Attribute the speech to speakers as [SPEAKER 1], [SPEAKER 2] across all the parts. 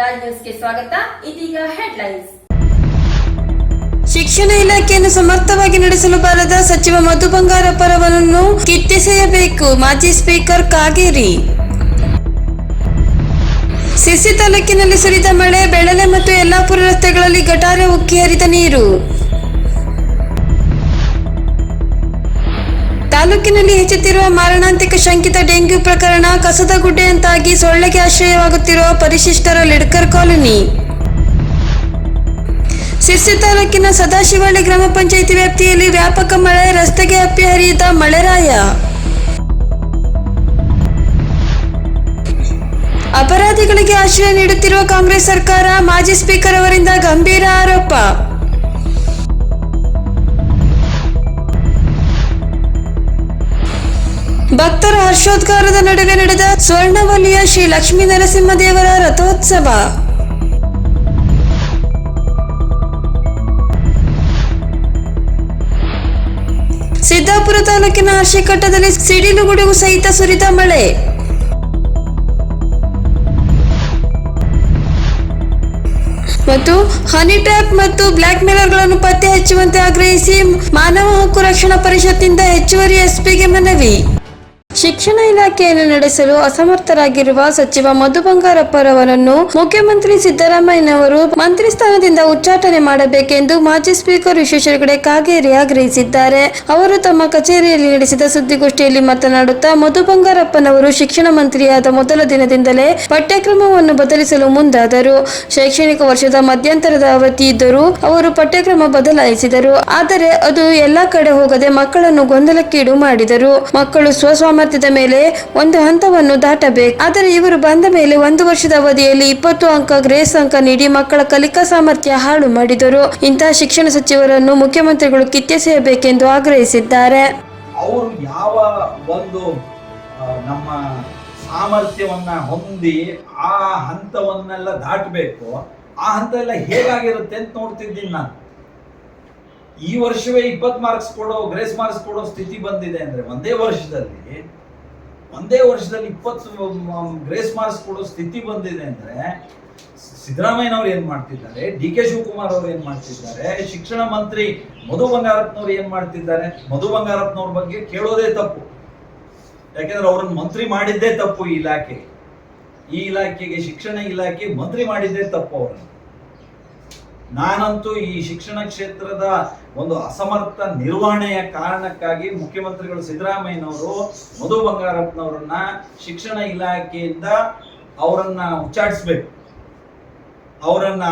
[SPEAKER 1] ರಾಜ್ ನ್ಯೂಸ್ಗೆ ಸ್ವಾಗತ. ಇದೀಗ ಹೆಡ್ಲೈನ್ಸ್.
[SPEAKER 2] ಶಿಕ್ಷಣ ಇಲಾಖೆಯನ್ನು ಸಮರ್ಥವಾಗಿ ನಡೆಸಲು ಬಾರದ ಸಚಿವ ಮಧು ಬಂಗಾರಪ್ಪರವರನ್ನು ಕಿತ್ತೆಸೆಯಬೇಕು. ಮಾಜಿ ಸ್ಪೀಕರ್ ಕಾಗೇರಿ. ಸಿರ್ಸಿ ತಾಲೂಕಿನಲ್ಲಿ ಸುರಿದ ಮಳೆ, ಬೆಳಲೆ ಮತ್ತು ಯಲ್ಲಾಪುರ ರಸ್ತೆಗಳಲ್ಲಿ ಗಟಾರ ಉಕ್ಕಿ ಹರಿದ ನೀರು. ತಾಲೂಕಿನಲ್ಲಿ ಹೆಚ್ಚುತ್ತಿರುವ ಮಾರಣಾಂತಿಕ ಶಂಕಿತ ಡೆಂಗ್ಯೂ ಪ್ರಕರಣ, ಕಸದ ಗುಡ್ಡೆಯಂತಾಗಿ ಸೊಳ್ಳೆಗೆ ಆಶ್ರಯವಾಗುತ್ತಿರುವ ಪರಿಶಿಷ್ಟರ ಲಿಡ್ಕರ್ ಕಾಲೋನಿ. ಸಿರ್ಸಿ ತಾಲೂಕಿನ ಸದಾಶಿವಹಳ್ಳಿ ಗ್ರಾಮ ಪಂಚಾಯಿತಿ ವ್ಯಾಪ್ತಿಯಲ್ಲಿ ವ್ಯಾಪಕ ಮಳೆ, ರಸ್ತೆಗೆ ಅಪ್ಪಿ ಹರಿದ ಮಳೆರಾಯ. ಅಪರಾಧಿಗಳಿಗೆ ಆಶ್ರಯ ನೀಡುತ್ತಿರುವ ಕಾಂಗ್ರೆಸ್ ಸರ್ಕಾರ, ಮಾಜಿ ಸ್ಪೀಕರ್ ಅವರಿಂದ ಗಂಭೀರ ಆರೋಪ. ಭಕ್ತರ ಹರ್ಷೋದ್ಗಾರದ ನಡುವೆ ನಡೆದ ಸ್ವರ್ಣವಲ್ಲಿಯ ಶ್ರೀ ಲಕ್ಷ್ಮೀ ನರಸಿಂಹದೇವರ ರಥೋತ್ಸವ. ಸಿದ್ದಾಪುರ ತಾಲೂಕಿನ ಅರ್ಶಿಕಟ್ಟದಲ್ಲಿ ಸಿಡಿಲು ಗುಡುಗು ಸಹಿತ ಸುರಿದ ಮಳೆ. ಮತ್ತು ಹನಿ ಟ್ರ್ಯಾಪ್ ಮತ್ತು ಬ್ಲಾಕ್ ಮೇಲರ್ಗಳನ್ನು ಪತ್ತೆ ಹಚ್ಚುವಂತೆ ಆಗ್ರಹಿಸಿ ಮಾನವ ಹಕ್ಕು ರಕ್ಷಣಾ ಪರಿಷತ್ನಿಂದ ಹೆಚ್ಚುವರಿ ಎಸ್ಪಿಗೆ ಮನವಿ. ಶಿಕ್ಷಣ ಇಲಾಖೆಯನ್ನು ನಡೆಸಲು ಅಸಮರ್ಥರಾಗಿರುವ ಸಚಿವ ಮಧು ಬಂಗಾರಪ್ಪರವರನ್ನು ಮುಖ್ಯಮಂತ್ರಿ ಸಿದ್ದರಾಮಯ್ಯನವರು ಮಂತ್ರಿ ಸ್ಥಾನದಿಂದ ಉಚ್ಚಾಟನೆ ಮಾಡಬೇಕೆಂದು ಮಾಜಿ ಸ್ಪೀಕರ್ ವಿಶ್ವೇಶ್ವರ ಹೆಗಡೆ ಕಾಗೇರಿ ಆಗ್ರಹಿಸಿದ್ದಾರೆ. ಅವರು ತಮ್ಮ ಕಚೇರಿಯಲ್ಲಿ ನಡೆಸಿದ ಸುದ್ದಿಗೋಷ್ಠಿಯಲ್ಲಿ ಮಾತನಾಡುತ್ತಾ, ಮಧು ಬಂಗಾರಪ್ಪನವರು ಶಿಕ್ಷಣ ಮಂತ್ರಿಯಾದ ಮೊದಲ ದಿನದಿಂದಲೇ ಪಠ್ಯಕ್ರಮವನ್ನು ಬದಲಿಸಲು ಮುಂದಾದರು. ಶೈಕ್ಷಣಿಕ ವರ್ಷದ ಮಧ್ಯಂತರದ ಅವಧಿ ಇದ್ದರೂ ಅವರು ಪಠ್ಯಕ್ರಮ ಬದಲಾಯಿಸಿದರು. ಆದರೆ ಅದು ಎಲ್ಲಾ ಕಡೆ ಹೋಗದೆ ಮಕ್ಕಳನ್ನು ಗೊಂದಲಕ್ಕೀಡು ಮಾಡಿದರು. ಮಕ್ಕಳು ಸ್ವಸಾಮರ್ಥ್ಯದ ಮೇಲೆ ಒಂದು ಹಂತವನ್ನು ದಾಟಬೇಕು. ಆದರೆ ಇವರು ಬಂದ ಮೇಲೆ 1 ವರ್ಷದ ಅವಧಿಯಲ್ಲಿ 20 ಅಂಕ ಗ್ರೇಸ್ ಅಂಕ ನೀಡಿ ಮಕ್ಕಳ ಕಲಿಕಾ ಸಾಮರ್ಥ್ಯ ಹಾಳು ಮಾಡಿದರು. ಇಂತಹ ಶಿಕ್ಷಣ ಸಚಿವರನ್ನು ಮುಖ್ಯಮಂತ್ರಿಗಳು ಕಿತ್ತೆಸೆಯಬೇಕೆಂದು ಆಗ್ರಹಿಸಿದ್ದಾರೆ.
[SPEAKER 3] ಅವರು ಯಾವ ಒಂದು ನಮ್ಮ ಸಾಮರ್ಥ್ಯವನ್ನ ಹೊಂದಿ ಆ ಹಂತವನ್ನೆಲ್ಲ ದಾಟಬೇಕು, ಆ ಹಂತ ಎಲ್ಲ ಹೇಗಾಗಿರುತ್ತೆ ಅಂತ ನೋಡ್ತಿದ್ದೀನಿ ನಾನು. ಈ ವರ್ಷವೇ 20 ಮಾರ್ಕ್ಸ್ ಕೊಡೋ, ಗ್ರೇಸ್ ಮಾರ್ಕ್ಸ್ ಕೊಡೋ ಸ್ಥಿತಿ ಬಂದಿದೆ ಅಂದ್ರೆ ಒಂದೇ ವರ್ಷದಲ್ಲಿ 20 ಗ್ರೇಸ್ ಮಾರ್ಕ್ಸ್ ಕೊಡೋ ಸ್ಥಿತಿ ಬಂದಿದೆ ಅಂದ್ರೆ ಸಿದ್ದರಾಮಯ್ಯನವ್ರು ಏನ್ ಮಾಡ್ತಿದ್ದಾರೆ, ಡಿ ಕೆ ಶಿವಕುಮಾರ್ ಅವ್ರು ಏನ್ ಮಾಡ್ತಿದ್ದಾರೆ, ಶಿಕ್ಷಣ ಮಂತ್ರಿ ಮಧು ಬಂಗಾರಪ್ಪನವ್ರು ಏನ್ ಮಾಡ್ತಿದ್ದಾರೆ. ಮಧು ಬಂಗಾರಪ್ಪನವ್ರ ಬಗ್ಗೆ ಕೇಳೋದೇ ತಪ್ಪು, ಯಾಕೆಂದ್ರೆ ಅವ್ರನ್ನ ಮಂತ್ರಿ ಮಾಡಿದ್ದೇ ತಪ್ಪು. ಈ ಇಲಾಖೆಗೆ ಶಿಕ್ಷಣ ಇಲಾಖೆ ಮಂತ್ರಿ ಮಾಡಿದ್ದೇ ತಪ್ಪು ಅವ್ರನ್ನ. ನಾನಂತೂ ಈ ಶಿಕ್ಷಣ ಕ್ಷೇತ್ರದ ಒಂದು ಅಸಮರ್ಥ ನಿರ್ವಹಣೆಯ ಕಾರಣಕ್ಕಾಗಿ ಮುಖ್ಯಮಂತ್ರಿಗಳು ಸಿದ್ದರಾಮಯ್ಯನವರು ಮಧು ಬಂಗಾರಪ್ಪನವರನ್ನ ಶಿಕ್ಷಣ ಇಲಾಖೆಯಿಂದ ಅವರನ್ನ ಉಚ್ಚಾಟಿಸ್ಬೇಕು, ಅವರನ್ನ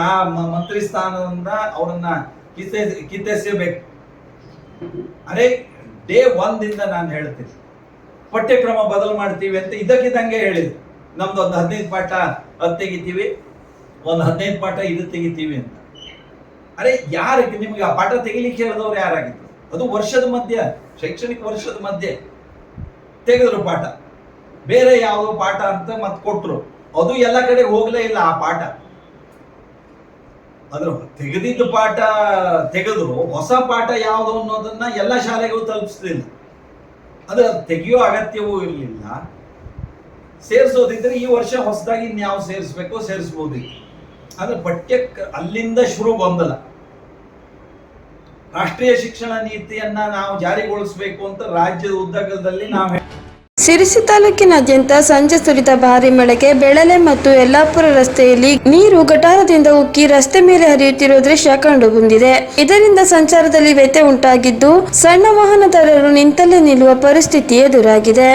[SPEAKER 3] ಮಂತ್ರಿ ಸ್ಥಾನದಿಂದ ಅವರನ್ನ ಕಿತ್ತೆಸೆಯಬೇಕು. ಅರೆ ಡೇ 1 ನಾನು ಹೇಳ್ತೀನಿ, ಪಠ್ಯಕ್ರಮ ಬದಲು ಮಾಡ್ತೀವಿ ಅಂತ ಇದಕ್ಕಿದ್ದಂಗೆ ಹೇಳಿದ್ರು. ನಮ್ದು ಒಂದು 15 ಪಾಠ ಅದು ತೆಗಿತೀವಿ, ಒಂದು 15 ಪಾಠ ಇದು ತೆಗಿತೀವಿ ಅಂತ. ಅರೆ ಯಾರಿಗೆ ನಿಮ್ಗೆ ಆ ಪಾಠ ತೆಗಿಲಿಕ್ಕೆ ಹೇಳಿದವ್ರು ಯಾರಾಗಿದ್ರು? ಅದು ವರ್ಷದ ಮಧ್ಯೆ, ಶೈಕ್ಷಣಿಕ ವರ್ಷದ ಮಧ್ಯೆ ತೆಗೆದ್ರು ಪಾಠ, ಬೇರೆ ಯಾವುದೋ ಪಾಠ ಅಂತ ಮತ್ತೆ ಕೊಟ್ರು. ಅದು ಎಲ್ಲ ಕಡೆ ಹೋಗ್ಲೇ ಇಲ್ಲ ಆ ಪಾಠ. ಅದ್ರ ತೆಗೆದಿದ್ದ ಪಾಠ ತೆಗೆದ್ರು, ಹೊಸ ಪಾಠ ಯಾವುದು ಅನ್ನೋದನ್ನ ಎಲ್ಲ ಶಾಲೆಗೂ ತಲುಪಿಸ್ಲಿಲ್ಲ. ಅದು ತೆಗೆಯೋ ಅಗತ್ಯವೂ ಇರಲಿಲ್ಲ. ಸೇರಿಸೋದಿದ್ರೆ ಈ ವರ್ಷ ಹೊಸದಾಗಿ ಇನ್ಯಾವ ಸೇರಿಸ್ಬೇಕೋ ಸೇರಿಸ್ಬೋದಿತ್ತು. ಆದ್ರೆ ಅಲ್ಲಿಂದ ಶುರು ಗೊಂದಲ. ರಾಷ್ಟ್ರೀಯ ಶಿಕ್ಷಣ ನೀತಿಯನ್ನ ನಾವು ಜಾರಿಗೊಳಿಸಬೇಕು ಅಂತ ರಾಜ್ಯದ ಉದ್ದಗಲದಲ್ಲಿ ನಾವು.
[SPEAKER 2] ಸಿರಿಸಿ ತಾಲೂಕಿನಾದ್ಯಂತ ಸಂಜೆ ಸುರಿದ ಭಾರಿ ಮಳೆಗೆ ಬೆಳಲೆ ಮತ್ತು ಯಲ್ಲಾಪುರ ರಸ್ತೆಯಲ್ಲಿ ನೀರು ಗಟಾರದಿಂದ ಉಕ್ಕಿ ರಸ್ತೆ ಮೇಲೆ ಹರಿಯುತ್ತಿರುವ ದೃಶ್ಯ ಕಂಡು ಬಂದಿದೆ. ಇದರಿಂದ ಸಂಚಾರದಲ್ಲಿ ವ್ಯತ್ಯಯ ಉಂಟಾಗಿದ್ದು, ಸಣ್ಣ ವಾಹನದಾರರು ನಿಂತಲ್ಲೇ ನಿಲ್ಲುವ ಪರಿಸ್ಥಿತಿ ಎದುರಾಗಿದೆ.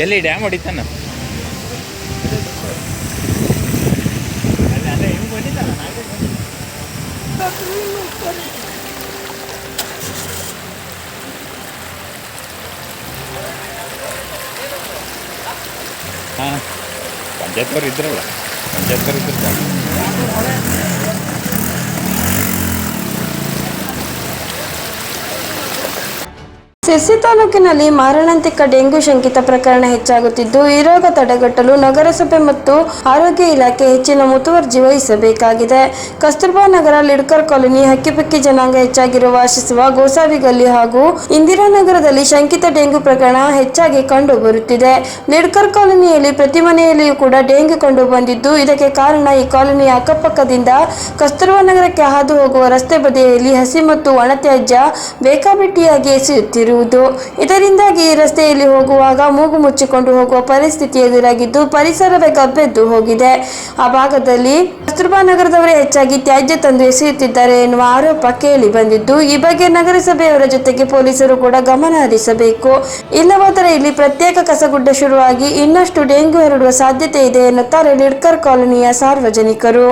[SPEAKER 4] ಎಲ್ಲಿ ಡ್ಯಾಮ್ ಹೊಡಿತಾನ? ಹಾಂ, ಪಂಚಾಯತ್ನವ್ರು ಇದ್ರಲ್ಲ, ಪಂಚಾಯತ್ನವ್ರು ಇದ್ರು.
[SPEAKER 2] ಸಿರ್ಸಿ ತಾಲೂಕಿನಲ್ಲಿ ಮಾರಣಾಂತಿಕ ಡೆಂಗು ಶಂಕಿತ ಪ್ರಕರಣ ಹೆಚ್ಚಾಗುತ್ತಿದ್ದು ಈ ರೋಗ ತಡೆಗಟ್ಟಲು ನಗರಸಭೆ ಮತ್ತು ಆರೋಗ್ಯ ಇಲಾಖೆ ಹೆಚ್ಚಿನ ಮುತುವರ್ಜಿ ವಹಿಸಬೇಕಾಗಿದೆ. ಕಸ್ತೂರ್ಬಾ ನಗರ, ಲಿಡ್ಕರ್ ಕಾಲೋನಿ, ಹಕ್ಕಿಪಕ್ಕಿ ಜನಾಂಗ ಹೆಚ್ಚಾಗಿ ವಾಸಿಸುವ ಗೋಸಾವಿ ಗಲ್ಲಿ ಹಾಗೂ ಇಂದಿರಾನಗರದಲ್ಲಿ ಶಂಕಿತ ಡೆಂಗು ಪ್ರಕರಣ ಹೆಚ್ಚಾಗಿ ಕಂಡು ಬರುತ್ತಿದೆ. ಲಿಡ್ಕರ್ ಕಾಲೋನಿಯಲ್ಲಿ ಪ್ರತಿ ಮನೆಯಲ್ಲಿಯೂ ಕೂಡ ಡೆಂಗು ಕಂಡು ಬಂದಿದ್ದು, ಇದಕ್ಕೆ ಕಾರಣ ಈ ಕಾಲೋನಿಯ ಅಕ್ಕಪಕ್ಕದಿಂದ ಕಸ್ತೂರ್ಬಾ ನಗರಕ್ಕೆ ಹಾದು ಹೋಗುವ ರಸ್ತೆ ಬದಿಯಲ್ಲಿ ಹಸಿ ಮತ್ತು ಒಣತ್ಯಾಜ್ಯ ಬೇಕಾಬಿಟ್ಟಿಯಾಗಿ ಎಸೆಯುತ್ತಿರುವುದು. ಇದರಿಂದಾಗಿ ಈ ರಸ್ತೆಯಲ್ಲಿ ಹೋಗುವಾಗ ಮೂಗು ಮುಚ್ಚಿಕೊಂಡು ಹೋಗುವ ಪರಿಸ್ಥಿತಿ ಎದುರಾಗಿದ್ದು, ಪರಿಸರವೇ ಗಬ್ಬೆದ್ದು ಹೋಗಿದೆ. ಆ ಭಾಗದಲ್ಲಿ ಕಸ್ತೂರ್ಬಾ ನಗರದವರೇ ಹೆಚ್ಚಾಗಿ ತ್ಯಾಜ್ಯ ತಂದು ಎಸೆಯುತ್ತಿದ್ದಾರೆ ಎನ್ನುವ ಆರೋಪ ಕೇಳಿ ಬಂದಿದ್ದು, ಈ ಬಗ್ಗೆ ನಗರಸಭೆಯವರ ಜೊತೆಗೆ ಪೊಲೀಸರು ಕೂಡ ಗಮನ ಹರಿಸಬೇಕು. ಇಲ್ಲವಾದರೆ ಇಲ್ಲಿ ಪ್ರತ್ಯೇಕ ಕಸಗುಡ್ಡ ಶುರುವಾಗಿ ಇನ್ನಷ್ಟು ಡೆಂಗು ಹರಡುವ ಸಾಧ್ಯತೆ ಇದೆ ಎನ್ನುತ್ತಾರೆ ಲಿಡ್ಕರ್ ಕಾಲೋನಿಯ ಸಾರ್ವಜನಿಕರು.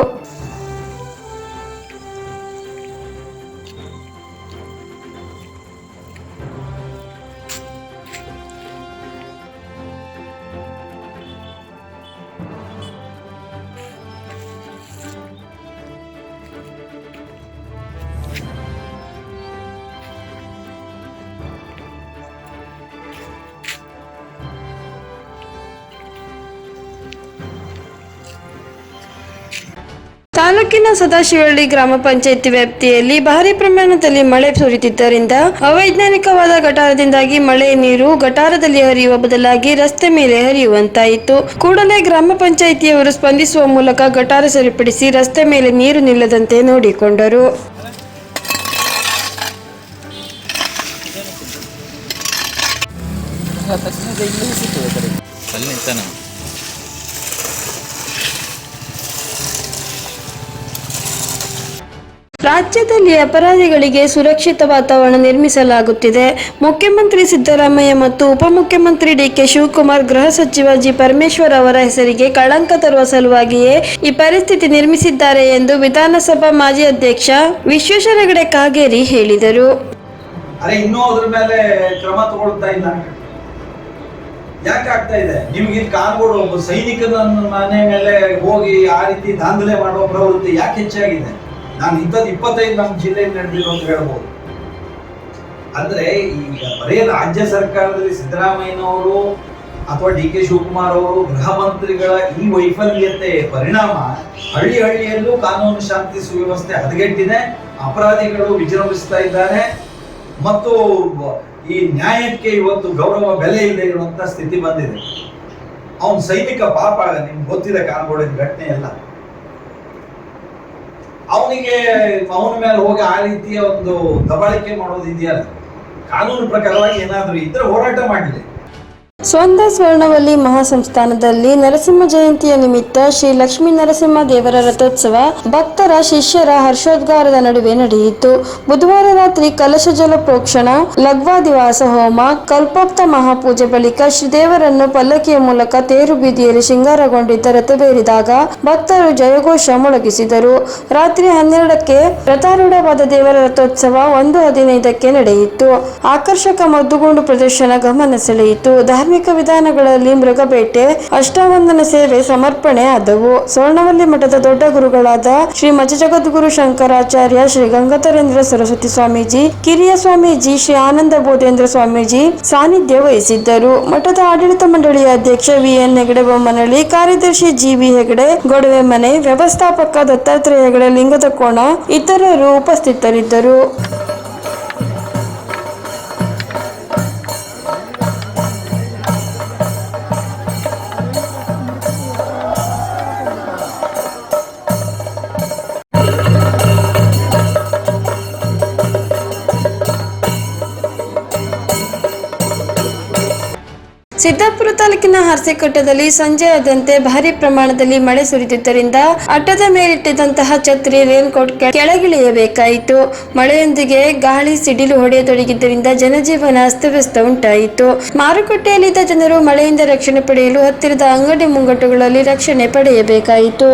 [SPEAKER 2] ತಾಲೂಕಿನ ಸದಾಶಿವಹಳ್ಳಿ ಗ್ರಾಮ ಪಂಚಾಯಿತಿ ವ್ಯಾಪ್ತಿಯಲ್ಲಿ ಭಾರಿ ಪ್ರಮಾಣದಲ್ಲಿ ಮಳೆ ಸುರಿದಿದ್ದರಿಂದ ಅವೈಜ್ಞಾನಿಕವಾದ ಗಟಾರದಿಂದಾಗಿ ಮಳೆ ನೀರು ಗಟಾರದಲ್ಲಿ ಹರಿಯುವ ಬದಲಾಗಿ ರಸ್ತೆ ಮೇಲೆ ಹರಿಯುವಂತಾಯಿತು. ಕೂಡಲೇ ಗ್ರಾಮ ಪಂಚಾಯಿತಿಯವರು ಸ್ಪಂದಿಸುವ ಮೂಲಕ ಗಟಾರ ಸರಿಪಡಿಸಿ ರಸ್ತೆ ಮೇಲೆ ನೀರು ನಿಲ್ಲದಂತೆ ನೋಡಿಕೊಂಡರು. ರಾಜ್ಯದಲ್ಲಿ ಅಪರಾಧಿಗಳಿಗೆ ಸುರಕ್ಷಿತ ವಾತಾವರಣ ನಿರ್ಮಿಸಲಾಗುತ್ತಿದೆ. ಮುಖ್ಯಮಂತ್ರಿ ಸಿದ್ದರಾಮಯ್ಯ ಮತ್ತು ಉಪಮುಖ್ಯಮಂತ್ರಿ ಡಿಕೆ ಶಿವಕುಮಾರ್, ಗೃಹ ಸಚಿವ ಜಿ ಪರಮೇಶ್ವರ್ ಅವರ ಹೆಸರಿಗೆ ಕಳಂಕ ತರುವ ಸಲುವಾಗಿಯೇ ಈ ಪರಿಸ್ಥಿತಿ ನಿರ್ಮಿಸಿದ್ದಾರೆ ಎಂದು ವಿಧಾನಸಭಾ ಮಾಜಿ ಅಧ್ಯಕ್ಷ ವಿಶ್ವೇಶ್ವರ ಹೆಗಡೆ ಕಾಗೇರಿ ಹೇಳಿದರು.
[SPEAKER 3] ಇನ್ನೂ ಅದ್ರ ಮೇಲೆ ಕ್ರಮ ತಗೊಳ್ತಾ ಇಲ್ಲ. ಯಾಕೆ ಆಗ್ತಾ ಇದೆ? ನಿಮ್ಗೆ ಕಾನ್ಗಳು ಒಬ್ಬ ಸೈನಿಕನ ಮನೆ ಮೇಲೆ ಹೋಗಿ ಆ ರೀತಿ ದಾಂಧಲೆ ಮಾಡುವ ಪ್ರವೃತ್ತಿ ಯಾಕೆ ಹೆಚ್ಚಾಗಿದೆ? ನಾನು ಇಂಥದ್ದು 25 ನಮ್ಮ ಜಿಲ್ಲೆಯಲ್ಲಿ ನಡೆದಿರೋ ಅಂತ ಹೇಳ್ಬೋದು. ಅಂದ್ರೆ ಈಗ ಬರೀ ರಾಜ್ಯ ಸರ್ಕಾರದಲ್ಲಿ ಸಿದ್ದರಾಮಯ್ಯನವರು ಅಥವಾ ಡಿ ಕೆ ಶಿವಕುಮಾರ್ ಅವರು ಗೃಹ ಮಂತ್ರಿಗಳ ಈ ವೈಫಲ್ಯತೆ ಪರಿಣಾಮ ಹಳ್ಳಿಯಲ್ಲೂ ಕಾನೂನು ಶಾಂತಿ ಸುವ್ಯವಸ್ಥೆ ಹದಗೆಟ್ಟಿದೆ. ಅಪರಾಧಿಗಳು ವಿಜೃಂಭಿಸ್ತಾ ಇದ್ದಾರೆ ಮತ್ತು ಈ ನ್ಯಾಯಕ್ಕೆ ಇವತ್ತು ಗೌರವ ಬೆಲೆ ಇಲ್ಲದೆ ಇರುವಂತ ಸ್ಥಿತಿ ಬಂದಿದೆ. ಅವನ್ ಸೈನಿಕ ಪಾಪ, ನಿಮ್ಗೆ ಗೊತ್ತಿದೆ ಕಾನ್ಗೋಡಿನ ಘಟನೆ ಎಲ್ಲ. ಅವನಿಗೆ ಅವನ ಮೇಲೆ ಹೋಗಿ ಆ ರೀತಿಯ ಒಂದು ದಬ್ಬಾಳಿಕೆ ಮಾಡೋದಿದೆಯಲ್ಲ, ಕಾನೂನು ಪ್ರಕಾರವಾಗಿ ಏನಾದ್ರೂ ಇದ್ರೆ ಹೋರಾಟ ಮಾಡಲಿ.
[SPEAKER 2] ಸ್ವಂದ ಸ್ವರ್ಣವಲ್ಲಿ ಮಹಾಸಂಸ್ಥಾನದಲ್ಲಿ ನರಸಿಂಹ ಜಯಂತಿಯ ನಿಮಿತ್ತ ಶ್ರೀ ಲಕ್ಷ್ಮೀ ನರಸಿಂಹ ದೇವರ ರಥೋತ್ಸವ ಭಕ್ತರ ಶಿಷ್ಯರ ಹರ್ಷೋದ್ಗಾರದ ನಡುವೆ ನಡೆಯಿತು. ಬುಧವಾರ ರಾತ್ರಿ ಕಲಶ ಜಲ ಪ್ರೋಕ್ಷಣ, ಲಗ್ವಾದಿವಾಸ ಹೋಮ, ಕಲ್ಪೋಕ್ತ ಮಹಾಪೂಜೆ ಬಳಿಕ ಶ್ರೀದೇವರನ್ನು ಪಲ್ಲಕ್ಕಿಯ ಮೂಲಕ ತೇರು ಬೀದಿಯಲ್ಲಿ ಶೃಂಗಾರಗೊಂಡಿದ್ದ ರಥವೇರಿದಾಗ ಭಕ್ತರು ಜಯಘೋಷ ಮೊಳಗಿಸಿದರು. ರಾತ್ರಿ 12ಕ್ಕೆ ರಥಾರೂಢವಾದ ದೇವರ ರಥೋತ್ಸವ 1:15ಕ್ಕೆ ನಡೆಯಿತು. ಆಕರ್ಷಕ ಮದ್ದುಗುಂಡು ಪ್ರದರ್ಶನ ಗಮನ ಸೆಳೆಯಿತು. ಧಾರ್ಮಿಕ ವಿಧಾನಗಳಲ್ಲಿ ಮೃಗಬೇಟೆ, ಅಷ್ಟಾವಂದನ ಸೇವೆ ಸಮರ್ಪಣೆ ಆದವು. ಸ್ವರ್ಣವಲ್ಲಿ ಮಠದ ದೊಡ್ಡ ಗುರುಗಳಾದ ಶ್ರೀ ಮಜಜಗದ್ಗುರು ಶಂಕರಾಚಾರ್ಯ, ಶ್ರೀ ಗಂಗಾಧರೇಂದ್ರ ಸರಸ್ವತಿ ಸ್ವಾಮೀಜಿ, ಕಿರಿಯ ಸ್ವಾಮೀಜಿ ಶ್ರೀ ಆನಂದ ಬೋಧೇಂದ್ರ ಸ್ವಾಮೀಜಿ ಸಾನ್ನಿಧ್ಯ ವಹಿಸಿದ್ದರು. ಮಠದ ಆಡಳಿತ ಮಂಡಳಿಯ ಅಧ್ಯಕ್ಷ ವಿ.ಎನ್. ಹೆಗಡೆ ಬೊಮ್ಮನಹಳ್ಳಿ, ಕಾರ್ಯದರ್ಶಿ ಜಿ.ವಿ. ಹೆಗಡೆ, ಗೊಡವೆ ಮನೆ, ವ್ಯವಸ್ಥಾಪಕ ದತ್ತಾತ್ರೇಯ ಹೆಗಡೆ ಲಿಂಗದ ಕೋಣ ಇತರರು ಉಪಸ್ಥಿತರಿದ್ದರು. ಸಿದ್ದಾಪುರ ತಾಲೂಕಿನ ಹರ್ಸೆಕಟ್ಟದಲ್ಲಿ ಸಂಜೆಯಾದಂತೆ ಭಾರಿ ಪ್ರಮಾಣದಲ್ಲಿ ಮಳೆ ಸುರಿದಿದ್ದರಿಂದ ಅಟ್ಟದ ಮೇಲಿಟ್ಟಿದ್ದಂತಹ ಛತ್ರಿ, ರೇನ್ಕೋಟ್ ಕೆಳಗಿಳಿಯಬೇಕಾಯಿತು. ಮಳೆಯೊಂದಿಗೆ ಗಾಳಿ ಸಿಡಿಲು ಹೊಡೆಯತೊಡಗಿದ್ದರಿಂದ ಜನಜೀವನ ಅಸ್ತವ್ಯಸ್ತ ಉಂಟಾಯಿತು. ಮಾರುಕಟ್ಟೆಯಲ್ಲಿದ್ದ ಜನರು ಮಳೆಯಿಂದ ರಕ್ಷಣೆ ಪಡೆಯಲು ಹತ್ತಿರದ ಅಂಗಡಿ ಮುಂಗಟ್ಟುಗಳಲ್ಲಿ ರಕ್ಷಣೆ ಪಡೆಯಬೇಕಾಯಿತು.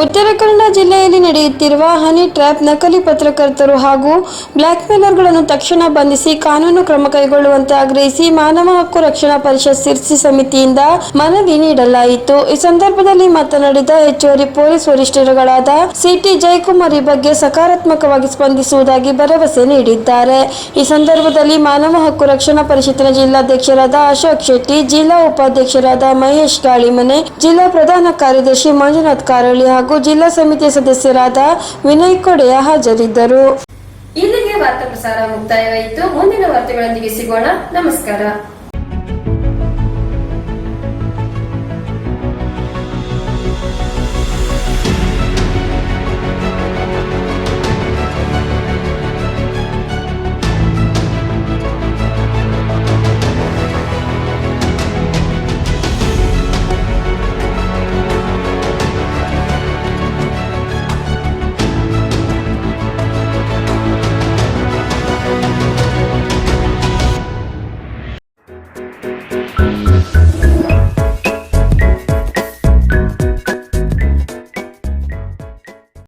[SPEAKER 2] ಉತ್ತರ ಕನ್ನಡ ಜಿಲ್ಲೆಯಲ್ಲಿ ನಡೆಯುತ್ತಿರುವ ಹನಿ ಟ್ರ್ಯಾಪ್ ನಕಲಿ ಪತ್ರಕರ್ತರು ಹಾಗೂ ಬ್ಲ್ಯಾಕ್ ಮೇಲರ್ಗಳನ್ನು ತಕ್ಷಣ ಬಂಧಿಸಿ ಕಾನೂನು ಕ್ರಮ ಕೈಗೊಳ್ಳುವಂತೆ ಆಗ್ರಹಿಸಿ ಮಾನವ ಹಕ್ಕು ರಕ್ಷಣಾ ಪರಿಷತ್ ಸಿರ್ಸಿ ಸಮಿತಿಯಿಂದ ಮನವಿ ನೀಡಲಾಯಿತು. ಈ ಸಂದರ್ಭದಲ್ಲಿ ಮಾತನಾಡಿದ ಹೆಚ್ಚುವರಿ ಪೊಲೀಸ್ ವರಿಷ್ಠರುಗಳಾದ ಸಿಟಿ ಜಯಕುಮಾರ್ ಈ ಬಗ್ಗೆ ಸಕಾರಾತ್ಮಕವಾಗಿ ಸ್ಪಂದಿಸುವುದಾಗಿ ಭರವಸೆ ನೀಡಿದ್ದಾರೆ. ಈ ಸಂದರ್ಭದಲ್ಲಿ ಮಾನವ ಹಕ್ಕು ರಕ್ಷಣಾ ಪರಿಷತ್ತಿನ ಜಿಲ್ಲಾಧ್ಯಕ್ಷರಾದ ಅಶೋಕ್ ಶೆಟ್ಟಿ, ಜಿಲ್ಲಾ ಉಪಾಧ್ಯಕ್ಷರಾದ ಮಹೇಶ್ ಗಾಳಿಮನೆ, ಜಿಲ್ಲಾ ಪ್ರಧಾನ ಕಾರ್ಯದರ್ಶಿ ಮಂಜುನಾಥ್ ಕಾರಳಿ ಹಾಗೂ ಜಿಲ್ಲಾ ಸಮಿತಿಯ ಸದಸ್ಯರಾದ ವಿನಯ್ ಕೊಡೆಯ ಹಾಜರಿದ್ದರು.
[SPEAKER 1] ಇಲ್ಲಿಗೆ ವಾರ್ತಾ ಪ್ರಸಾರ ಮುಕ್ತಾಯವಾಯಿತು. ಮುಂದಿನ ವಾರ್ತೆಗಳೊಂದಿಗೆ ಸಿಗೋಣ. ನಮಸ್ಕಾರ.